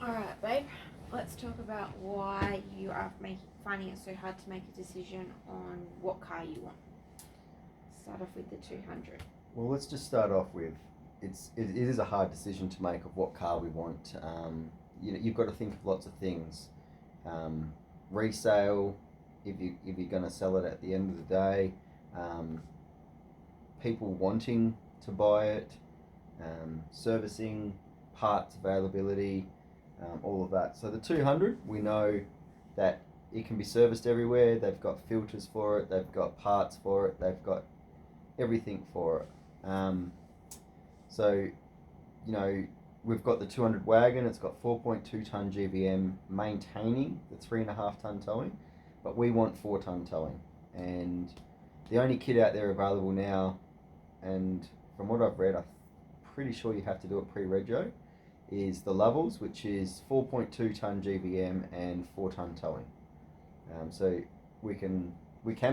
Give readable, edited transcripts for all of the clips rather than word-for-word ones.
Alright, babe. Let's talk about why you are finding it so hard to make a decision on what car you want. Start off with the 200. Well, let's just start off with it is a hard decision to make of what car we want. You've got to think of lots of things. Resale, if you're going to sell it at the end of the day, people wanting to buy it, servicing, parts availability, all of that. So the 200, we know that it can be serviced everywhere. They've got filters for it. They've got parts for it. They've got everything for it. So, we've got the 200 wagon. It's got 4.2 ton GVM, maintaining the 3.5 ton towing, but we want 4 ton towing. And the only kit out there available now, and from what I've read, I'm pretty sure you have to do it pre-rego, is the Levels, which is 4.2 ton GVM and 4 ton towing. So we can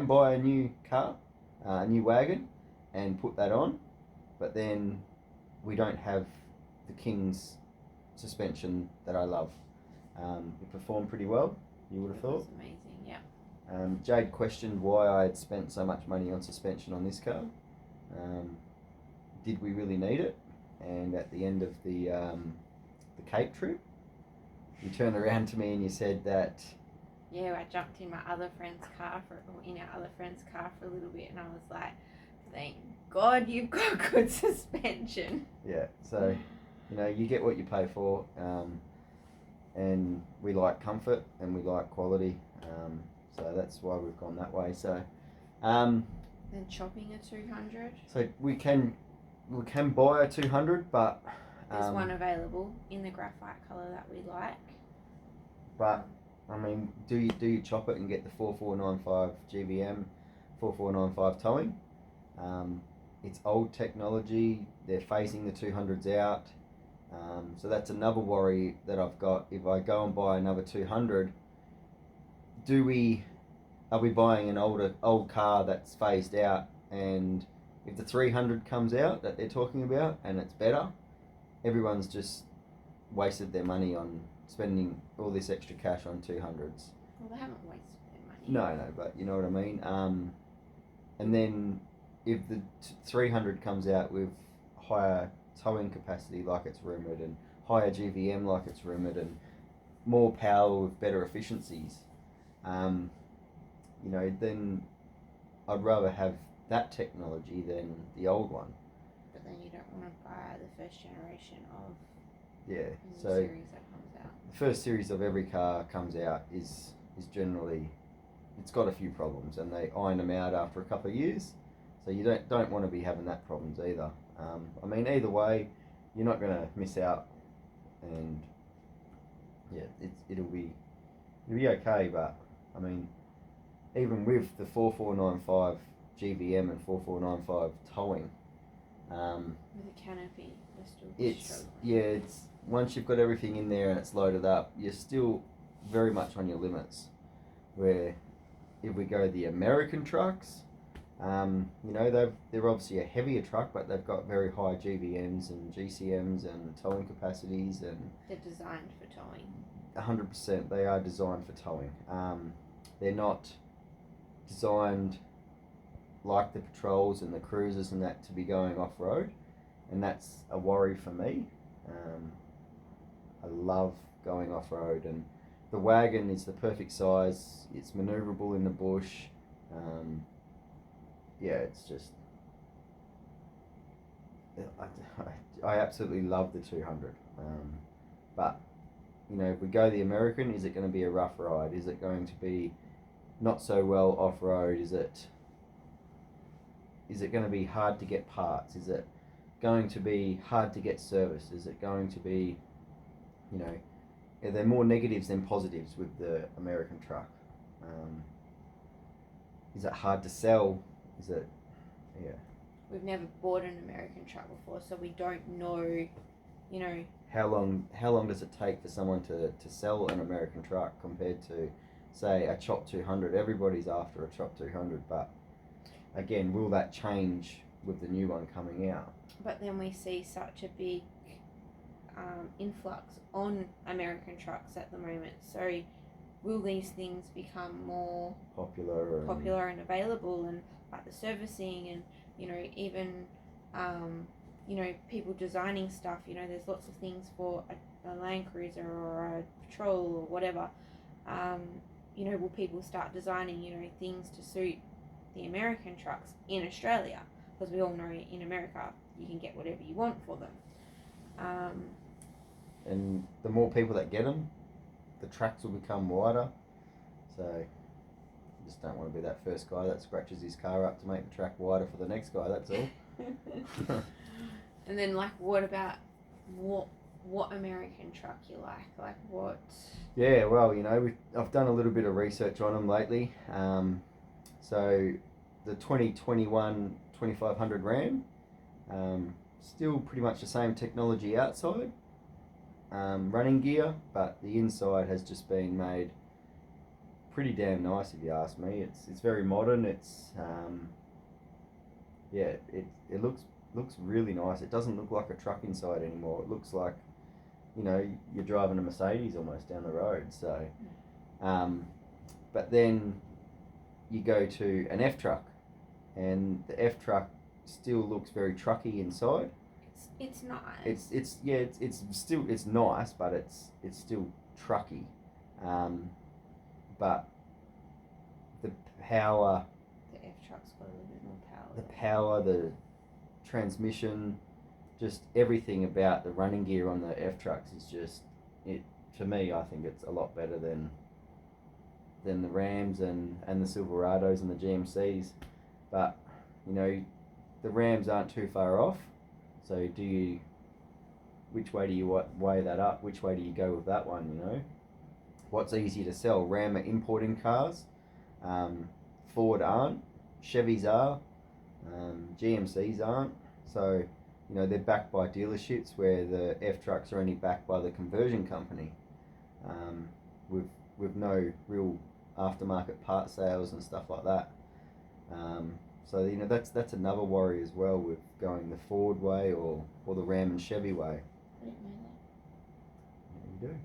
buy a new car, a new wagon, and put that on, but then we don't have the King's suspension that I love. It performed pretty well, you would have thought. It was amazing, yeah. Jade questioned why I had spent so much money on suspension on this car. Did we really need it? And at the end of the Cape trip, you turned around to me and you said that. Yeah, I jumped in our other friend's car for a little bit, and I was like, thank God you've got good suspension. Yeah, so you get what you pay for, and we like comfort and we like quality, so that's why we've gone that way. So, then chopping a 200. So we can buy a 200, but there's one available in the graphite colour that we like. But I mean, do you chop it and get the 4495 GVM, 4495 towing? It's old technology. They're phasing the 200s out. So that's another worry that I've got. If I go and buy another 200, are we buying an old car that's phased out? And if the 300 comes out that they're talking about and it's better, everyone's just wasted their money on spending all this extra cash on 200s. Well, they haven't wasted their money. No, but you know what I mean. And then if the 300 comes out with higher towing capacity like it's rumoured, and higher GVM like it's rumoured, and more power with better efficiencies, then I'd rather have that technology than the old one. But then you don't want to buy the first generation of series that comes out. The first series of every car comes out is generally, it's got a few problems, and they iron them out after a couple of years. So you don't want to be having that problems either. I mean, either way, you're not going to miss out, and it'll be okay. But I mean, even with the 4495 GVM and 4495 towing, with a canopy, it's once you've got everything in there and it's loaded up, you're still very much on your limits. Where if we go the American trucks, they're obviously a heavier truck, but they've got very high GVMs and GCMs and towing capacities, and they're designed for towing. 100%, they are designed for towing. They're not designed like the patrols and the cruisers and that to be going off road, and that's a worry for me. I love going off road, and the wagon is the perfect size. It's manoeuvrable in the bush. It's just I absolutely love the 200. But if we go the American, is it going to be a rough ride? Is it going to be not so well off road? Is it going to be hard to get parts? Is it going to be hard to get service? Is it going to be, are there more negatives than positives with the American truck? Is it hard to sell? Is it, We've never bought an American truck before, so we don't know, How long does it take for someone to sell an American truck compared to, say, a Chop 200? Everybody's after a Chop 200, but again, will that change with the new one coming out? But then we see such a big influx on American trucks at the moment. So will these things become more popular and available, and like the servicing, and even people designing stuff. There's lots of things for a Land Cruiser or a Patrol or whatever. Will people start designing things to suit the American trucks in Australia? Because we all know in America you can get whatever you want for them. And the more people that get them, the tracks will become wider. So you just don't want to be that first guy that scratches his car up to make the track wider for the next guy, that's all. And then, what about what American truck you like? Like what? Yeah, well, I've done a little bit of research on them lately. So the 2021 2500 Ram, still pretty much the same technology outside, running gear, but the inside has just been made pretty damn nice, if you ask me. It's very modern. It's it looks really nice. It doesn't look like a truck inside anymore. It looks like you're driving a Mercedes almost down the road. So but then you go to an F truck, and the F truck still looks very trucky inside. It's nice. It's still nice, but it's still trucky. But the power, the F truck's got a little bit more power. The power, the transmission, just everything about the running gear on the F trucks is just it. To me, I think it's a lot better than the Rams and the Silverados and the GMCs. But the Rams aren't too far off. So which way do you weigh that up? Which way do you go with that one? What's easier to sell? Ram are importing cars. Ford aren't. Chevys are. GMCs aren't. So they're backed by dealerships, where the F trucks are only backed by the conversion company, with no real aftermarket part sales and stuff like that. So that's another worry as well, with going the Ford way or the Ram and Chevy way. I didn't know Yeah, you do.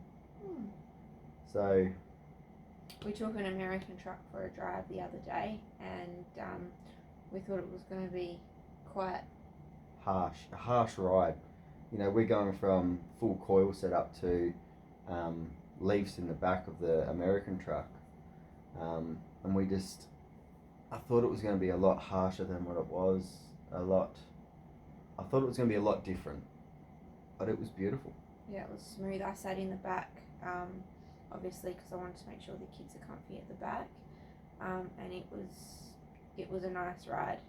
So we took an American truck for a drive the other day, and we thought it was going to be quite a harsh ride. We're going from full coil setup to leaves in the back of the American truck, and I thought it was going to be a lot harsher than what it was. I thought it was going to be a lot different, but it was beautiful. Yeah, it was smooth. I sat in the back, obviously, because I wanted to make sure the kids are comfy at the back, and it was a nice ride.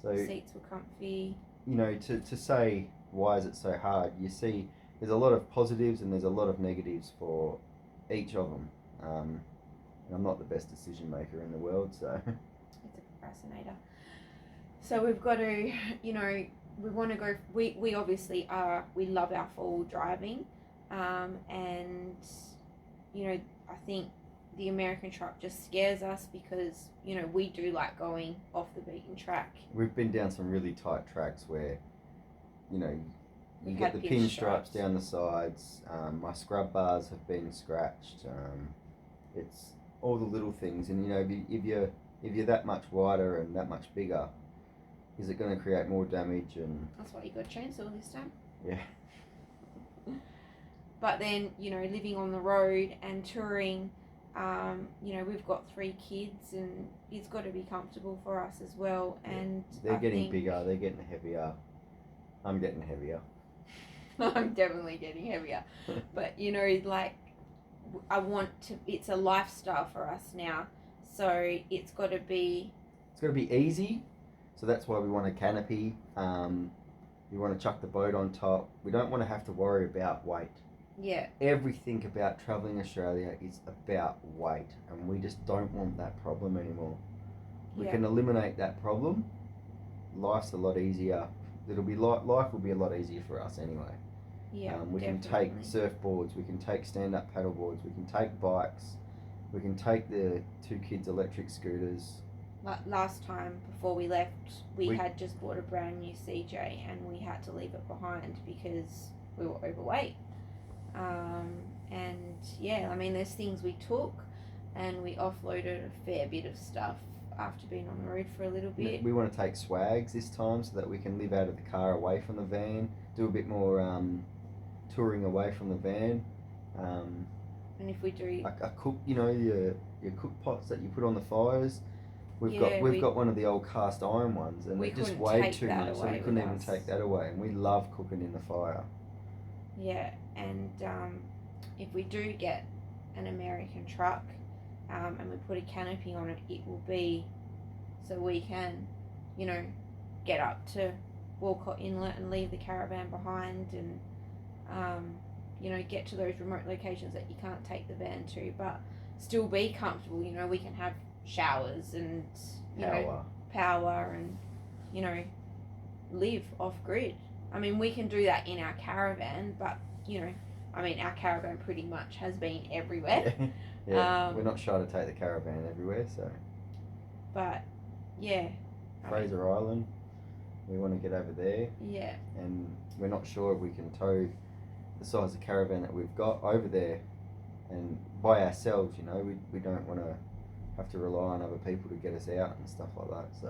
So the seats were comfy. To say why is it so hard, you see there's a lot of positives and there's a lot of negatives for each of them. And I'm not the best decision maker in the world, so it's a procrastinator. So we've got to, we want to go. We obviously we love our four-wheel driving, and I think the American truck just scares us because we do like going off the beaten track. We've been down some really tight tracks where you get the pinstripes down the sides. My scrub bars have been scratched. It's all the little things, and if you're that much wider and that much bigger, is it going to create more damage? And that's why you got a chainsaw this time. Yeah. But then living on the road and touring, we've got 3 kids, and it's got to be comfortable for us as well. Yeah. And they're getting bigger. They're getting heavier. I'm getting heavier. I'm definitely getting heavier. But I want to. It's a lifestyle for us now, so it's got to be. It's got to be easy, so that's why we want a canopy. We want to chuck the boat on top. We don't want to have to worry about weight. Yeah. Everything about travelling Australia is about weight, and we just don't want that problem anymore. We can eliminate that problem. Life's a lot easier. Life will be a lot easier for us anyway. Yeah, we definitely. can take surfboards, we can take stand-up paddle boards, we can take bikes, we can take the 2 kids' electric scooters. Last time before we left, we had just bought a brand new CJ, and we had to leave it behind because we were overweight. And yeah, I mean, there's things we took, and we offloaded a fair bit of stuff after being on the road for a little bit. We want to take swags this time so that we can live out of the car, away from the van, do a bit more touring away from the van. And if we do, a cook, your cook pots that you put on the fires. We've got one of the old cast iron ones, and it just weighed too much, so we couldn't even take that away. And we love cooking in the fire. Yeah, and if we do get an American truck, and we put a canopy on it, it will be so we can, get up to Walcott Inlet and leave the caravan behind, and get to those remote locations that you can't take the van to, but still be comfortable. We can have showers and power and live off grid. I mean, we can do that in our caravan, but our caravan pretty much has been everywhere. Yeah, we're not shy to take the caravan everywhere, so. But yeah, Fraser Island, we want to get over there. Yeah. And we're not sure if we can tow the size of caravan that we've got over there, and by ourselves. We don't want to have to rely on other people to get us out and stuff like that. So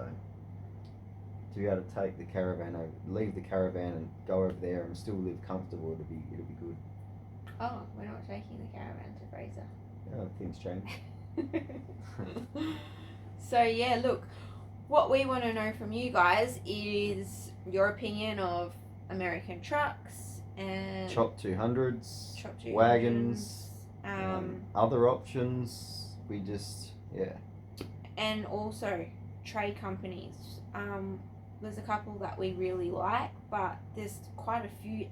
to be able to take the caravan over, leave the caravan and go over there and still live comfortable, it'll be good. Oh, we're not taking the caravan to Fraser. Yeah, things change. So yeah, look, what we want to know from you guys is your opinion of American trucks and Chop 200s, wagons, other options. We just, and also trade companies. There's a couple that we really like, but there's quite a few